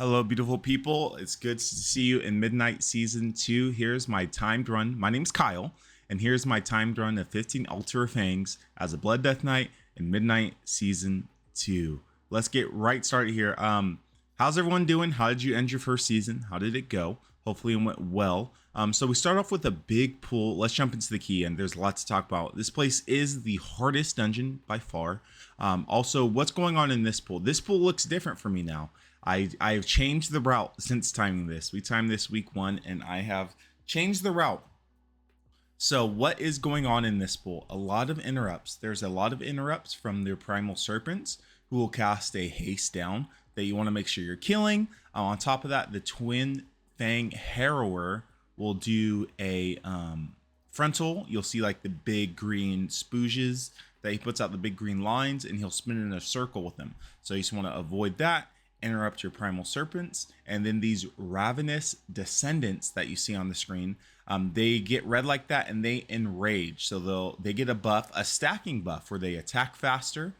Hello, beautiful people. It's good to see you in Midnight Season 2. Here's my timed run. My name's Kyle, and here's my timed run of 15 Altar of Fangs as a Blood Death Knight in Midnight Season 2. Let's get right started here. How's everyone doing? How did you end your first season? How did it go? Hopefully it went well. So we start off with a big pool. Let's jump into the key, and there's a lot to talk about. This place is the hardest dungeon by far. Also, what's going on in this pool? This pool looks different for me now. I've changed the route since timing this. We timed this week 1, and I have changed the route. So what is going on in this pool? A lot of interrupts. There's a lot of interrupts from their primal serpents who will cast a haste down that you want to make sure you're killing. On top of that, the twin fang harrower will do a frontal. You'll see like the big green spooges that he puts out, the big green lines, and he'll spin in a circle with them. So you just want to avoid that. Interrupt your primal serpents. And then these ravenous descendants that you see on the screen, they get red like that and they enrage. So they get a buff, a stacking buff, where they attack faster.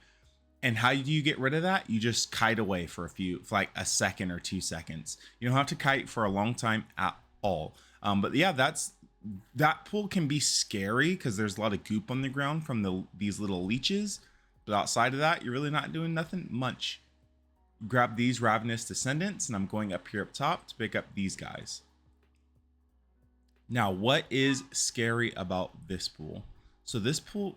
And how do you get rid of that? You just kite away for like a second or 2 seconds. You don't have to kite for a long time at all. But yeah, that pool can be scary because there's a lot of goop on the ground from these little leeches. But outside of that, you're really not doing nothing much. Grab these ravenous descendants, and I'm going up here up top to pick up these guys. Now, what is scary about this pool? So this pool,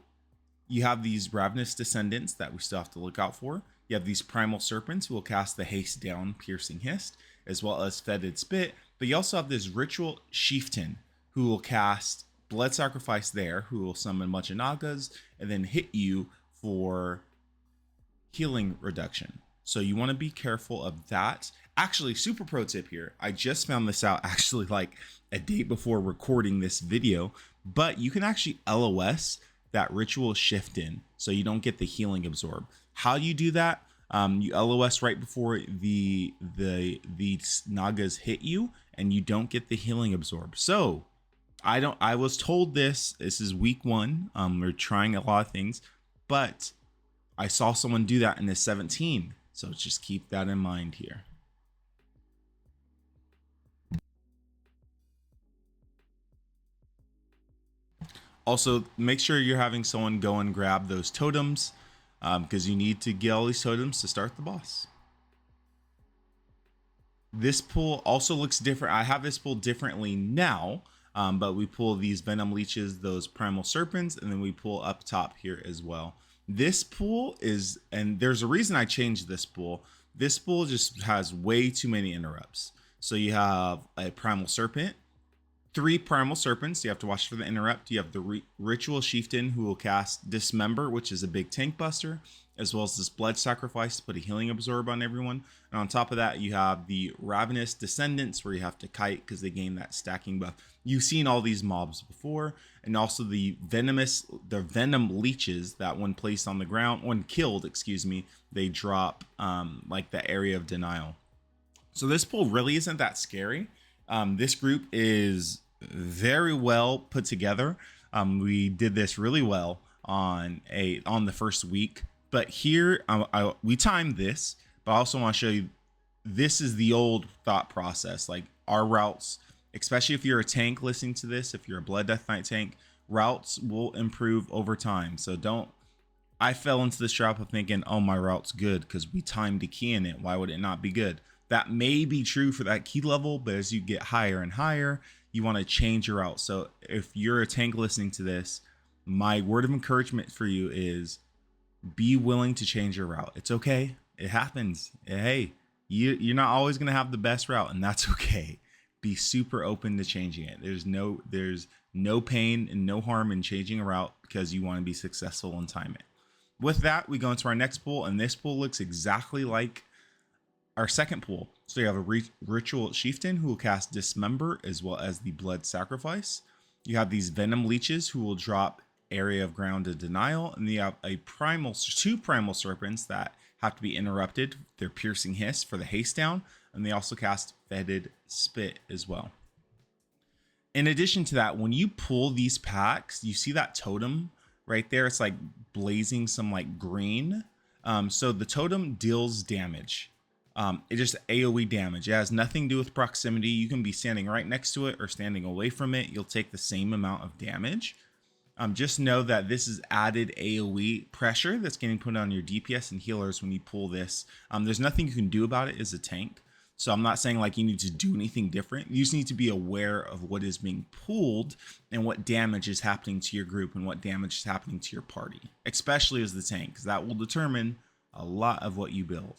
you have these ravenous descendants that we still have to look out for. You have these primal serpents who will cast the haste down piercing hist, as well as fetid spit. But you also have this ritual chieftain who will cast blood sacrifice there, who will summon a bunch of nagas and then hit you for healing reduction. So you want to be careful of that. Actually, super pro tip here. I just found this out actually like a day before recording this video, but you can actually LOS that ritual shift in so you don't get the healing absorb. How do you do that? You LOS right before the nagas hit you, and you don't get the healing absorb. So I was told this is week 1. We're trying a lot of things, but I saw someone do that in the 17. So just keep that in mind here. Also, make sure you're having someone go and grab those totems because you need to get all these totems to start the boss. This pool also looks different. I have this pool differently now, but we pull these venom leeches, those primal serpents, and then we pull up top here as well. This pool is, and there's a reason I changed this pool. This pool just has way too many interrupts. So you have a primal serpent, 3 primal serpents. You have to watch for the interrupt. You have the ritual chieftain who will cast dismember, which is a big tank buster, as well as this blood sacrifice to put a healing absorb on everyone. And on top of that, you have the ravenous descendants where you have to kite because they gain that stacking buff. You've seen all these mobs before, and also the venom leeches that when placed on the ground, when killed, they drop like the area of denial. So this pool really isn't that scary. This group is very well put together. We did this really well on the first week. But here, we timed this, but I also want to show you, this is the old thought process. Like our routes, especially if you're a tank listening to this, if you're a Blood Death Knight tank, routes will improve over time. So I fell into this trap of thinking, oh, my route's good because we timed a key in it. Why would it not be good? That may be true for that key level, but as you get higher and higher, you want to change your route. So if you're a tank listening to this, my word of encouragement for you is, be willing to change your route. It's okay. It happens. Hey, you're not always going to have the best route, and that's okay. Be super open to changing it. There's no pain and no harm in changing a route because you want to be successful and time it. With that, we go into our next pool, and this pool looks exactly like our second pool. So you have a ritual chieftain who will cast dismember as well as the blood sacrifice. You have these venom leeches who will drop area of ground of denial, and you have two primal serpents that have to be interrupted. They're piercing hiss for the haste down, and they also cast fetid spit as well. In addition to that, when you pull these packs, you see that totem right there. It's like blazing some like green. So the totem deals damage. It just AoE damage. It has nothing to do with proximity. You can be standing right next to it or standing away from it. You'll take the same amount of damage. Just know that this is added AoE pressure that's getting put on your DPS and healers when you pull this. There's nothing you can do about it as a tank. So I'm not saying like you need to do anything different. You just need to be aware of what is being pulled and what damage is happening to your group and what damage is happening to your party, especially as the tank, because that will determine a lot of what you build,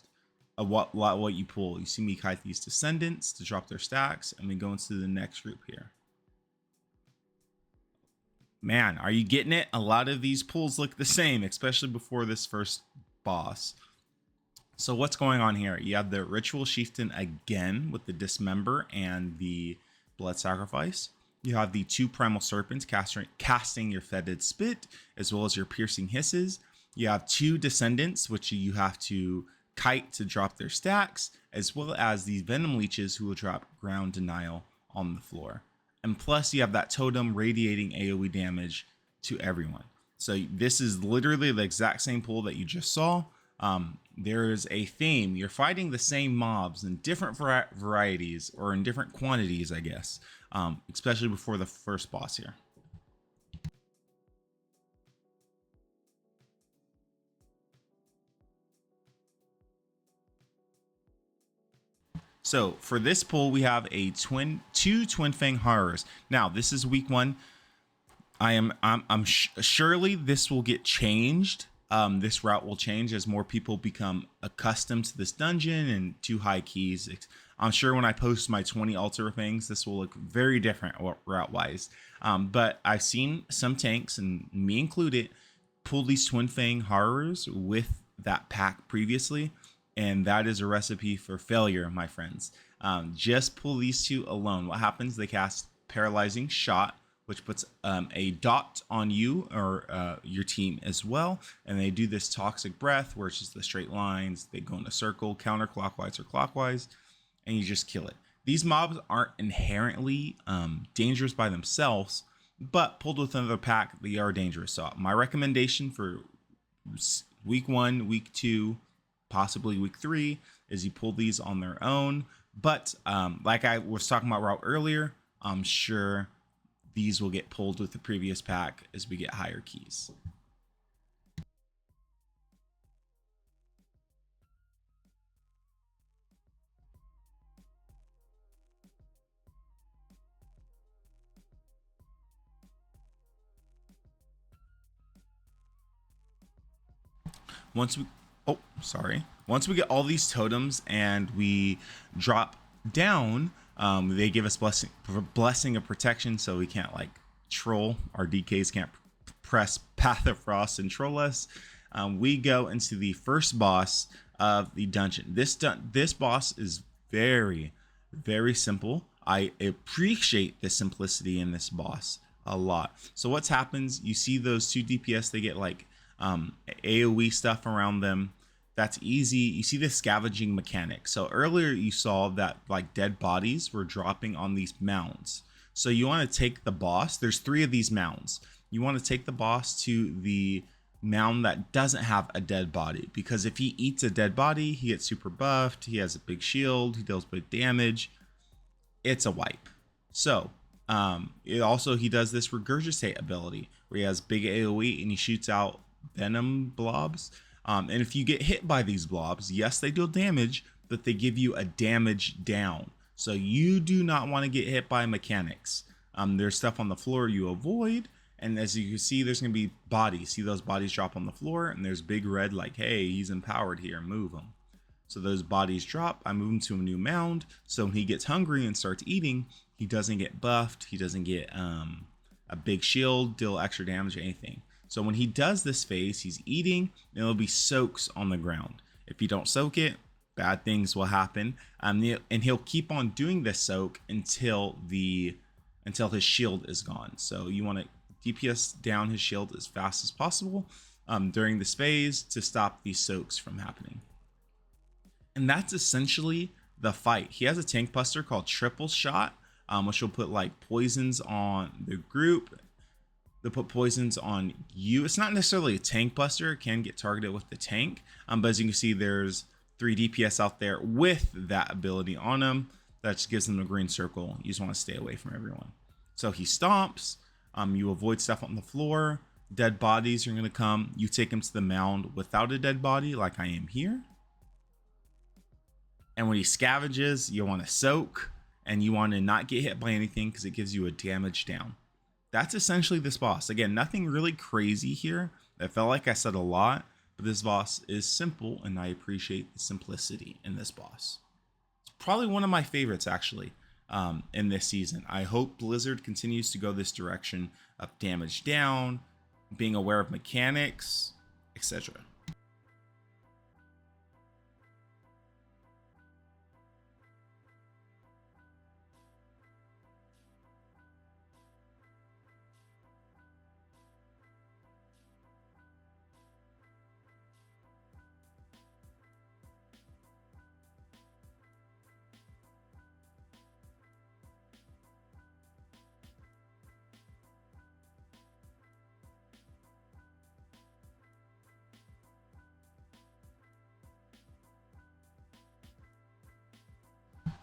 what you pull. You see me kite these descendants to drop their stacks, and we go into the next group here. Man, are you getting it? A lot of these pulls look the same, especially before this first boss. So what's going on here? You have the Ritual Chieftain again with the Dismember and the Blood Sacrifice. You have the 2 Primal Serpents casting your Fetid Spit, as well as your Piercing Hisses. You have 2 Descendants, which you have to kite to drop their stacks, as well as these Venom Leeches who will drop Ground Denial on the floor. And plus you have that Totem radiating AoE damage to everyone. So this is literally the exact same pull that you just saw. There is a theme. You're fighting the same mobs in different varieties, or in different quantities, I guess, especially before the first boss here. So for this pull, we have two Twin Fang Horrors. Now this is week 1. Surely this will get changed. This route will change as more people become accustomed to this dungeon and 2 high keys. I'm sure when I post my 20 Altar of Fangs, this will look very different route wise. But I've seen some tanks, and me included, pull these Twin Fang Horrors with that pack previously, and that is a recipe for failure, my friends. Just pull these 2 alone. What happens? They cast Paralyzing Shot, which puts a dot on you or your team as well. And they do this Toxic Breath, where it's just the straight lines. They go in a circle, counterclockwise or clockwise, and you just kill it. These mobs aren't inherently dangerous by themselves, but pulled with another pack, they are dangerous. So my recommendation for week 1, week 2, possibly week 3, is you pull these on their own. But like I was talking about route earlier, I'm sure these will get pulled with the previous pack as we get higher keys. Once we get all these totems and we drop down, they give us blessing of protection, so we can't like troll. Our DKs can't press Path of Frost and troll us. We go into the first boss of the dungeon. This boss is very, very simple. I appreciate the simplicity in this boss a lot. So what happens? You see those 2 DPS, they get like AoE stuff around them. That's easy. You see the scavenging mechanic. So earlier you saw that like dead bodies were dropping on these mounds. So you want to take the boss. There's 3 of these mounds. You want to take the boss to the mound that doesn't have a dead body, because if he eats a dead body, he gets super buffed. He has a big shield. He deals big damage. It's a wipe. So he does this regurgitate ability where he has big AoE and he shoots out venom blobs. And if you get hit by these blobs, yes, they deal damage, but they give you a damage down. So you do not want to get hit by mechanics. There's stuff on the floor you avoid. And as you can see, there's going to be bodies. See those bodies drop on the floor, and there's big red like, hey, he's empowered here, move him. So those bodies drop. I move him to a new mound. So when he gets hungry and starts eating, he doesn't get buffed. He doesn't get a big shield, deal extra damage or anything. So when he does this phase, he's eating, and there'll be soaks on the ground. If you don't soak it, bad things will happen. And he'll keep on doing this soak until his shield is gone. So you want to DPS down his shield as fast as possible during this phase to stop these soaks from happening. And that's essentially the fight. He has a tank buster called Triple Shot, which will put like poisons on the group. They'll put poisons on you. It's not necessarily a tank buster. It can get targeted with the tank. But as you can see, there's 3 DPS out there with that ability on him. That just gives them a green circle. You just want to stay away from everyone. So he stomps. You avoid stuff on the floor. Dead bodies are going to come. You take him to the mound without a dead body, like I am here. And when he scavenges, you want to soak, and you want to not get hit by anything because it gives you a damage down. That's essentially this boss. Again, nothing really crazy here. I felt like I said a lot, but this boss is simple, and I appreciate the simplicity in this boss. It's probably one of my favorites, actually, in this season. I hope Blizzard continues to go this direction of damage down, being aware of mechanics, etc.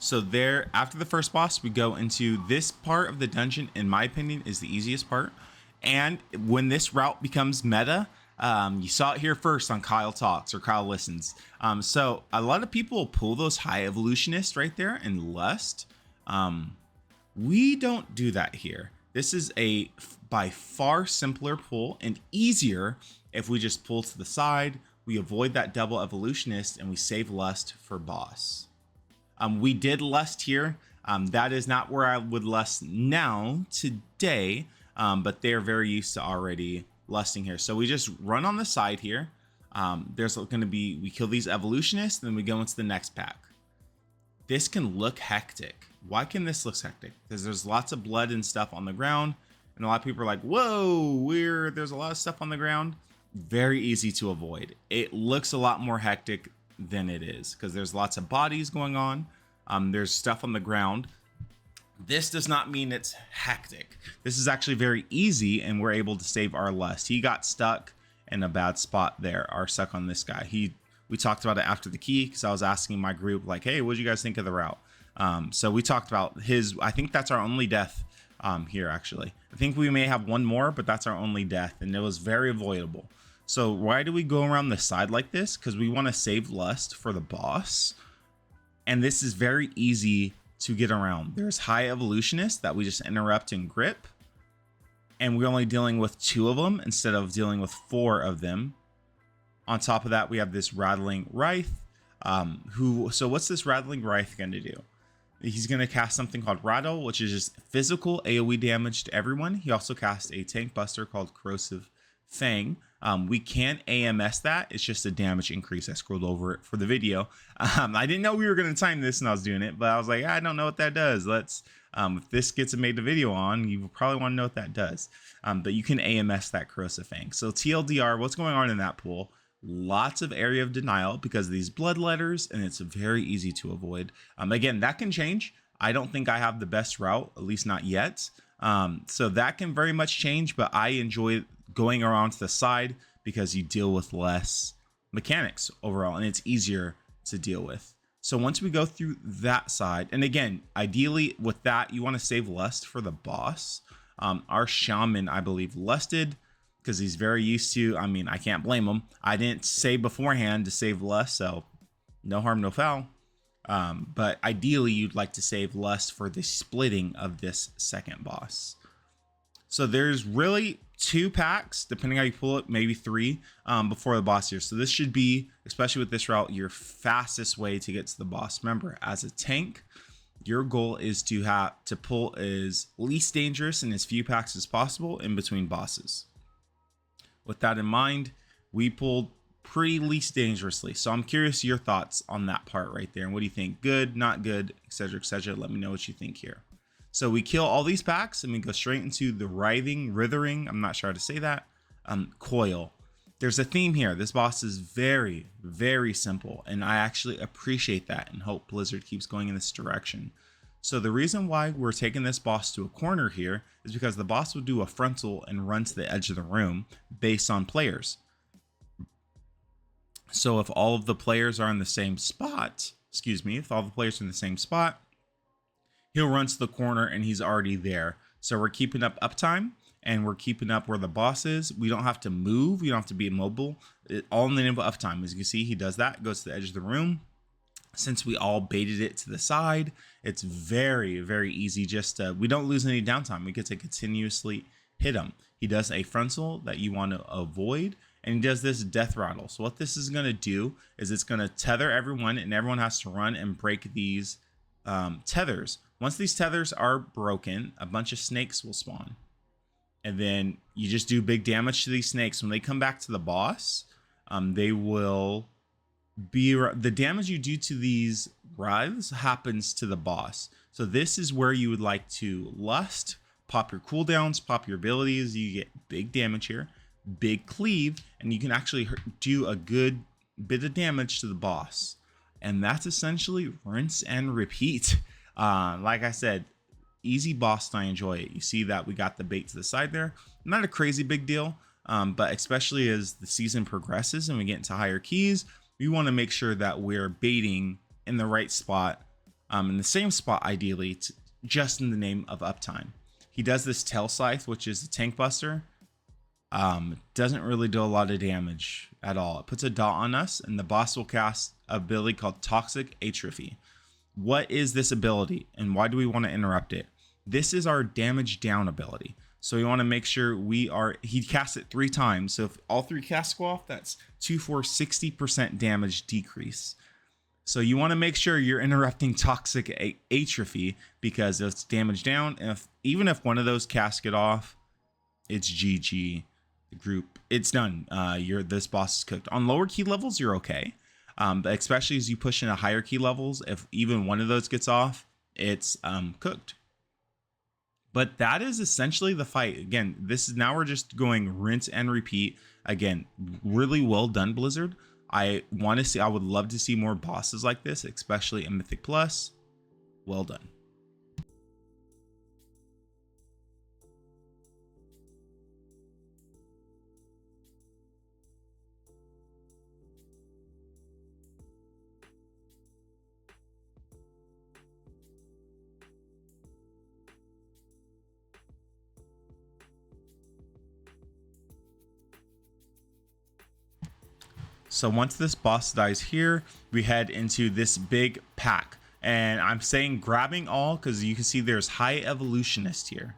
So there, after the first boss, we go into this part of the dungeon. In my opinion, is the easiest part. And when this route becomes meta, you saw it here first on Kyle Talks or Kyle Listens. So a lot of people pull those high evolutionists right there in Lust. We don't do that here. This is a by far simpler pull and easier if we just pull to the side. We avoid that double evolutionist and we save Lust for boss. We did Lust here. That is not where I would Lust now today, but they're very used to already lusting here. So we just run on the side here. There's going to be, we kill these evolutionists, then we go into the next pack. This can look hectic. Why can this look hectic? Because there's lots of blood and stuff on the ground, and a lot of people are like, whoa, there's a lot of stuff on the ground. Very easy to avoid. It looks a lot more hectic than it is because there's lots of bodies going on. There's stuff on the ground. This does not mean it's hectic. This is actually very easy, and we're able to save our Lust. He got stuck in a bad spot there, or stuck on this guy. We talked about it after the key because I was asking my group, like, hey, what do you guys think of the route? So we talked about his, I think that's our only death here, actually. I think we may have one more, but that's our only death, and it was very avoidable. So why do we go around the side like this? Because we want to save Lust for the boss. And this is very easy to get around. There's high evolutionists that we just interrupt and grip. And we're only dealing with 2 of them instead of dealing with 4 of them. On top of that, we have this Rattling Wraith. So what's this Rattling Wraith going to do? He's going to cast something called Rattle, which is just physical AoE damage to everyone. He also casts a tank buster called Corrosive Fang. We can AMS that. It's just a damage increase. I scrolled over it for the video. I didn't know we were going to time this and I was doing it, but I was like, I don't know what that does. Let's, if this gets made a video on, you probably want to know what that does. But you can AMS that Corrosive Fang. So TLDR, what's going on in that pool? Lots of area of denial because of these blood letters, and it's very easy to avoid. Again, that can change. I don't think I have the best route, at least not yet. So that can very much change, but I enjoy going around to the side because you deal with less mechanics overall, and it's easier to deal with. So once we go through that side, and again, ideally with that, you want to save Lust for the boss. Our shaman, I believe, lusted because he's very used to, I mean, I can't blame him. I didn't say beforehand to save Lust, so no harm, no foul. But ideally, you'd like to save Lust for the splitting of this second boss. So there's really 2 packs, depending how you pull it, maybe 3 before the boss here. So this should be, especially with this route, your fastest way to get to the boss. Remember, as a tank, your goal is to have to pull as least dangerous in as few packs as possible in between bosses. With that in mind, we pulled pretty least dangerously. So I'm curious your thoughts on that part right there. And what do you think? Good, not good, etc., etc. Let me know what you think here. So we kill all these packs and we go straight into the Writhing, I'm not sure how to say that, Coil. There's a theme here. This boss is very, very simple, and I actually appreciate that and hope Blizzard keeps going in this direction. So the reason why we're taking this boss to a corner here is because the boss will do a frontal and run to the edge of the room based on players. So if all of the players are in the same spot, if all the players are in the same spot, he'll run to the corner and he's already there. So we're keeping up uptime and we're keeping up where the boss is. We don't have to move. We don't have to be immobile. All in the name of uptime. As you can see, he does that, goes to the edge of the room. Since we all baited it to the side, it's very, very easy. We don't lose any downtime. We get to continuously hit him. He does a frontal that you want to avoid, and he does this death rattle. So what this is going to do is it's going to tether everyone, and everyone has to run and break these tethers. Once these tethers are broken, a bunch of snakes will spawn. And then you just do big damage to these snakes. When they come back to the boss, they will be... The damage you do to these writhes happens to the boss. So this is where you would like to lust, pop your cooldowns, pop your abilities. You get big damage here, big cleave, and you can actually do a good bit of damage to the boss. And that's essentially rinse and repeat. Like I said, easy boss, and I enjoy it. You see that we got the bait to the side there. Not a crazy big deal, but especially as the season progresses and we get into higher keys, we want to make sure that we're baiting in the right spot, in the same spot ideally, just in the name of uptime. He does this tail scythe, which is a tank buster. Doesn't really do a lot of damage at all. It puts a dot on us, and the boss will cast an ability called Toxic Atrophy. What is this ability, and why do we want to interrupt it? This is our damage down ability. So we want to make sure he casts it 3 times. So if all 3 casts go off, that's 2 for 60% damage decrease. So you want to make sure you're interrupting Toxic Atrophy, because it's damage down. And even if one of those casts get off, it's GG. The group, it's done. This boss is cooked. On lower key levels, you're okay. But especially as you push into higher key levels, if even one of those gets off, it's cooked. But that is essentially the fight. Again, now we're just going rinse and repeat. Again, really well done, Blizzard. I would love to see more bosses like this, especially in Mythic Plus. Well done. So once this boss dies here, we head into this big pack. And I'm saying grabbing all because you can see there's high evolutionists here.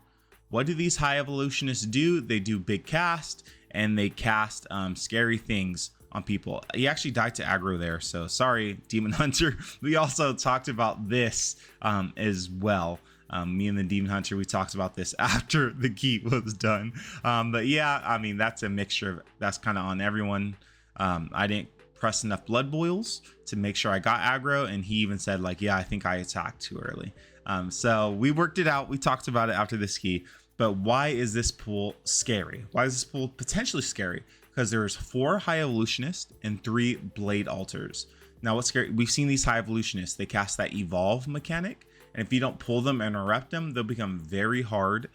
What do these high evolutionists do? They do big cast, and they cast scary things on people. He actually died to aggro there, so sorry, Demon Hunter. We also talked about this as well. Me and the Demon Hunter, we talked about this after the key was done. But yeah, I mean, that's a mixture. That's kind of on everyone. I didn't press enough blood boils to make sure I got aggro, and he even said like, yeah, I think I attacked too early. So we worked it out. We talked about it after this key. But why is this pool scary? Why is this pool potentially scary? Because there's 4 high evolutionists and 3 blade altars. Now what's scary, we've seen these high evolutionists, they cast that evolve mechanic, and if you don't pull them and interrupt them, they'll become very hard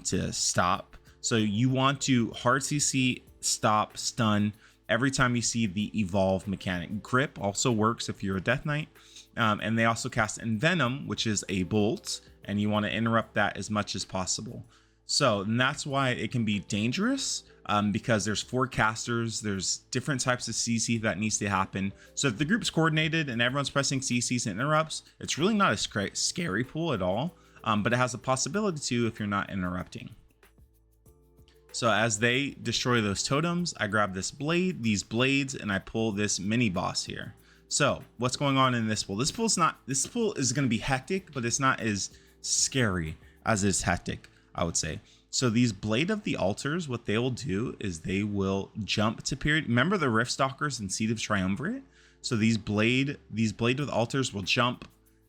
to stop. So you want to hard CC, stop, stun every time you see the evolve mechanic. Grip also works if you're a Death Knight. And they also cast Envenom, which is a bolt, and you want to interrupt that as much as possible. So, and that's why it can be dangerous, because there's 4 casters, there's different types of CC that needs to happen. So if the group's coordinated and everyone's pressing CCs and interrupts, it's really not a scary pool at all, but it has a possibility to if you're not interrupting. So as they destroy those totems, I grab these blades, and I pull this mini boss here. So what's going on in this pool? This pool is going to be hectic, but it's not as scary as it's hectic, I would say. So these Blade of the Altars, what they will do is they will jump to period. Remember the Rift Stalkers and Seed of Triumvirate? So these Blade of Altars will jump,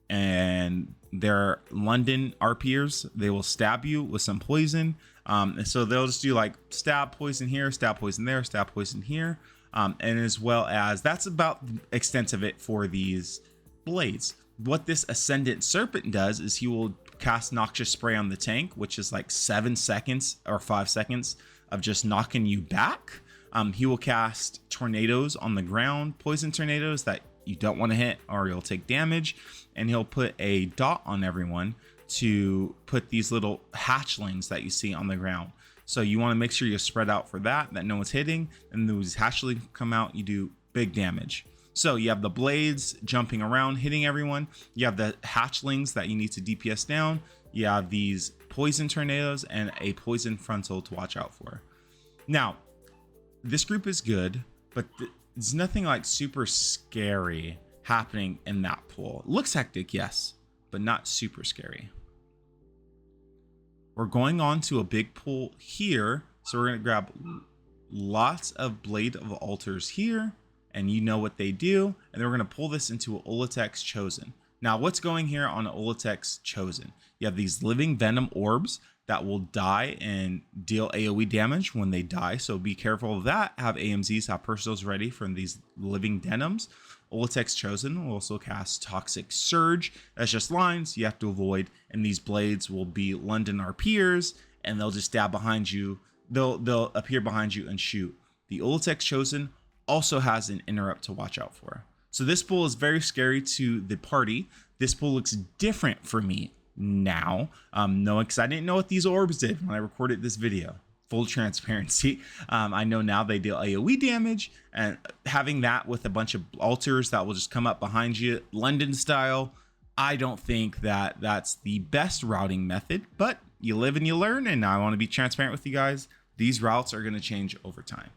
and they're London RPers. They will stab you with some poison. And so they'll just do like stab poison here, stab poison there, stab poison here. And as well as that's about the extent of it for these blades. What this Ascendant Serpent does is he will cast Noxious Spray on the tank, which is like 7 seconds or 5 seconds of just knocking you back. He will cast tornadoes on the ground, poison tornadoes that you don't want to hit or you'll take damage, and he'll put a dot on everyone to put these little hatchlings that you see on the ground. So you want to make sure you spread out for that no one's hitting, and those hatchlings come out, you do big damage. So you have the blades jumping around, hitting everyone. You have the hatchlings that you need to DPS down. You have these poison tornadoes and a poison frontal to watch out for. Now, this group is good, but there's nothing like super scary happening in that pool. It looks hectic, yes, but not super scary. We're going on to a big pool here. So we're going to grab lots of Blade of Altars here. And you know what they do. And then we're going to pull this into Olatek's Chosen. Now, what's going here on Olatek's Chosen? You have these living venom orbs that will die and deal AoE damage when they die. So be careful of that. Have AMZs, have personals ready for these living denims. Olatek's Chosen will also cast Toxic Surge. That's just lines you have to avoid. And these blades will be London RPers, and they'll just stab behind you. They'll appear behind you and shoot. The Olatek's Chosen also has an interrupt to watch out for. So this pool is very scary to the party. This pool looks different for me now. No, because I didn't know what these orbs did when I recorded this video. Full transparency. I know now they deal AoE damage, and having that with a bunch of altars that will just come up behind you, London style, I don't think that that's the best routing method, but you live and you learn, and I want to be transparent with you guys. These routes are going to change over time.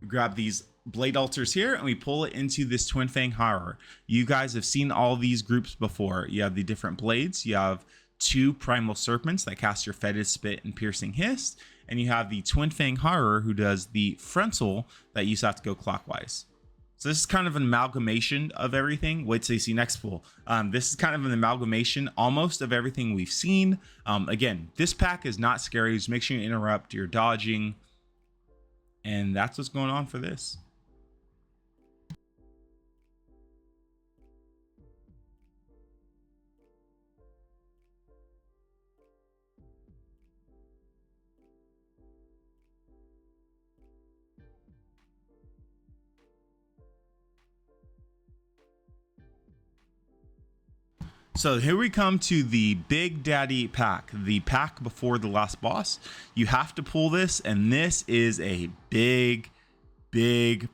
We grab these blade altars here and we pull it into this Twin Fang Horror. You guys have seen all these groups before. You have the different blades. You have 2 primal serpents that cast your fetid spit and piercing hiss, and you have the Twin Fang Horror who does the frontal that you just have to go clockwise. So this is kind of an amalgamation of everything. Wait till you see next pool. This is kind of an amalgamation almost of everything we've seen. Again, this pack is not scary. Just make sure you interrupt, you're dodging, and that's what's going on for this. So here we come to the Big Daddy pack, the pack before the last boss. You have to pull this, and this is a big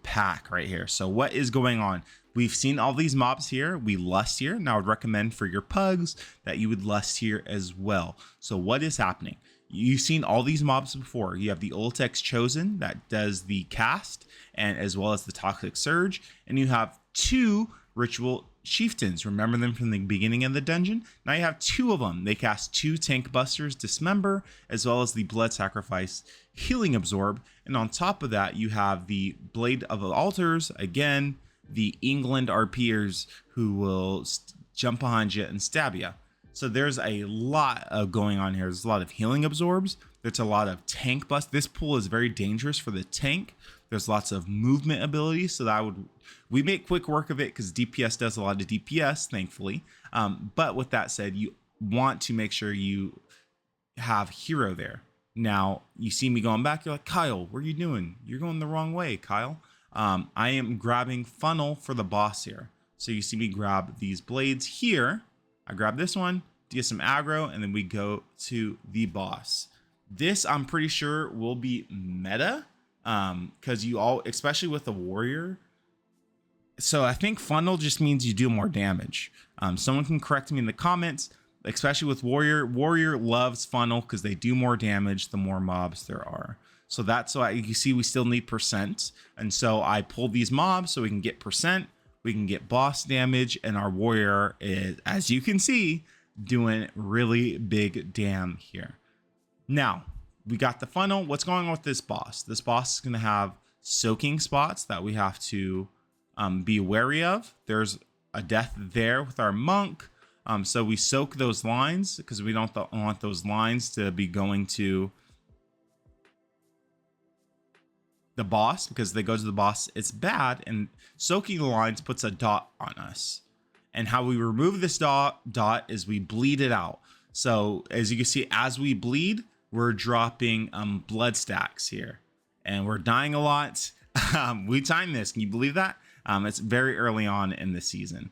pack right here. So what is going on? We've seen all these mobs here. We lust here. Now I would recommend for your pugs that you would lust here as well. So what is happening? You've seen all these mobs before. You have the Olatek's Chosen that does the cast, and as well as the Toxic Surge, and you have 2 Ritual Chieftains. Remember them from the beginning of the dungeon? Now you have 2 of them. They cast 2 Tank Busters Dismember, as well as the Blood Sacrifice Healing Absorb. And on top of that, you have the Blade of Altars, again, the England RPers who will jump behind you and stab you. So there's a lot of going on here. There's a lot of healing absorbs. There's a lot of tank bust. This pool is very dangerous for the tank. There's lots of movement abilities, so we make quick work of it because DPS does a lot of DPS, thankfully. But with that said, you want to make sure you have hero there. Now, you see me going back, you're like, Kyle, what are you doing? You're going the wrong way, Kyle. I am grabbing funnel for the boss here. So you see me grab these blades here. I grab this one to get some aggro, and then we go to the boss. This, I'm pretty sure, will be meta. Because especially with the warrior. So I think funnel just means you do more damage. Someone can correct me in the comments, especially with warrior. Warrior loves funnel because they do more damage the more mobs there are. So that's why you see we still need percent. And so I pull these mobs so we can get percent, we can get boss damage, and our warrior is, as you can see, doing really big damn here. Now, we got the funnel. What's going on with this boss? This boss is going to have soaking spots that we have to be wary of. There's a death there with our monk. So we soak those lines because we don't want those lines to be going to the boss, because they go to the boss. It's bad, and soaking the lines puts a dot on us. And how we remove this dot is we bleed it out. So as you can see, as we bleed, we're dropping blood stacks here, and we're dying a lot. We timed this. Can you believe that? It's very early on in the season.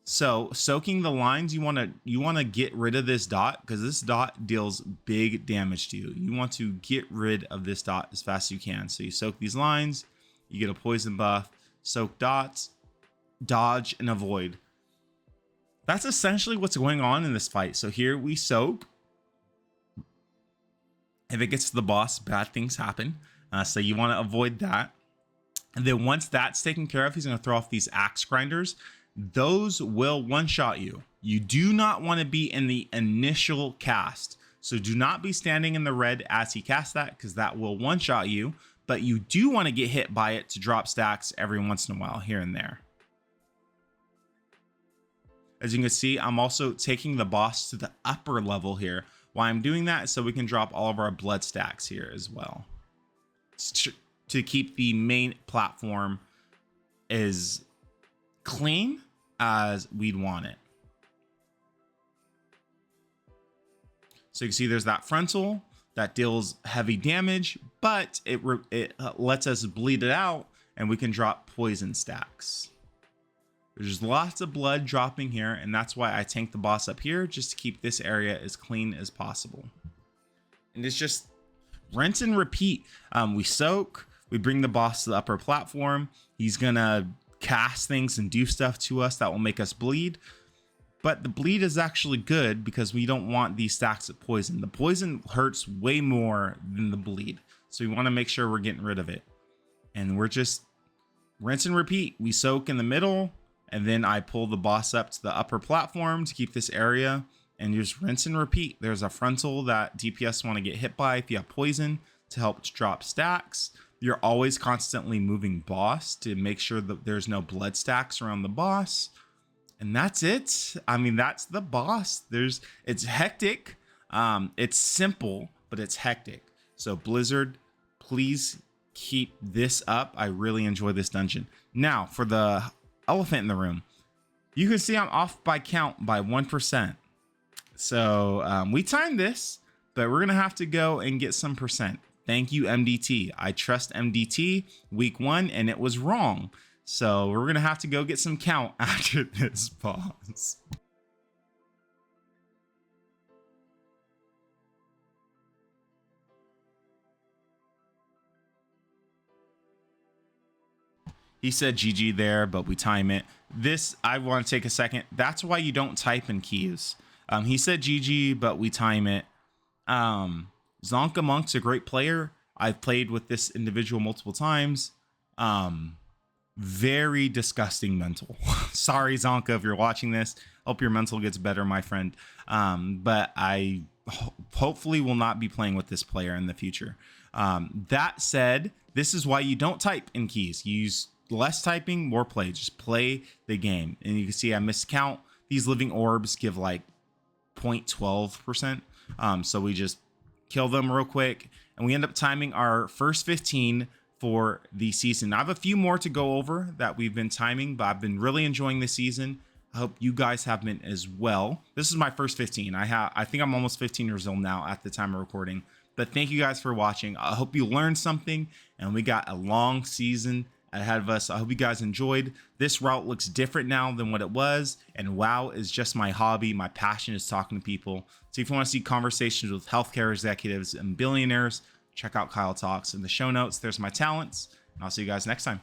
So soaking the lines, you want to get rid of this dot, because this dot deals big damage to you. You want to get rid of this dot as fast as you can. So you soak these lines, you get a poison buff, soak dots, dodge, and avoid. That's essentially what's going on in this fight. So here we soak. If it gets to the boss, bad things happen. So you want to avoid that. And then once that's taken care of, he's going to throw off these axe grinders. Those will one-shot you. You do not want to be in the initial cast. So do not be standing in the red as he casts that, because that will one-shot you. But you do want to get hit by it to drop stacks every once in a while, here and there. As you can see, I'm also taking the boss to the upper level here. Why I'm doing that is so we can drop all of our blood stacks here as well, to keep the main platform as clean as we'd want it. So you can see there's that frontal that deals heavy damage, but it lets us bleed it out, and we can drop poison stacks. There's lots of blood dropping here, and that's why I tank the boss up here, just to keep this area as clean as possible. And it's just rinse and repeat. We soak, we bring the boss to the upper platform. He's gonna cast things and do stuff to us that will make us bleed. But the bleed is actually good, because we don't want these stacks of poison. The poison hurts way more than the bleed. So we want to make sure we're getting rid of it. And we're just rinse and repeat. We soak in the middle, and then I pull the boss up to the upper platform to keep this area, and you just rinse and repeat. There's a frontal that DPS want to get hit by if you have poison, to help drop stacks. You're always constantly moving boss to make sure that there's no blood stacks around the boss. And that's it. I mean, that's the boss. It's hectic. It's simple, but it's hectic. So Blizzard, please keep this up. I really enjoy this dungeon. Now for the elephant in the room, you can see I'm off by count by 1%. So we timed this, but we're gonna have to go and get some percent. Thank you, MDT. I trust MDT week 1, and it was wrong. So we're gonna have to go get some count after this boss. He said GG there, but we time it. This, I want to take a second. That's why you don't type in keys. He said GG, but we time it. Zonka Monk's a great player. I've played with this individual multiple times. Very disgusting mental. Sorry, Zonka, if you're watching this. Hope your mental gets better, my friend. But I hopefully will not be playing with this player in the future. That said, this is why you don't type in keys. You use less typing, more play. Just play the game. And you can see I miscount. These living orbs give like 0.12%. So we just kill them real quick, and we end up timing our first 15 for the season. I have a few more to go over that we've been timing, but I've been really enjoying this season. I hope you guys have been as well. This is my first 15. I think I'm almost 15 years old now at the time of recording. But thank you guys for watching. I hope you learned something, and we got a long season ahead of us. I hope you guys enjoyed. This route looks different now than what it was, and WoW is just my hobby. My passion is talking to people. So if you want to see conversations with healthcare executives and billionaires, check out Kyle Talks in the show notes. There's my talents, and I'll see you guys next time.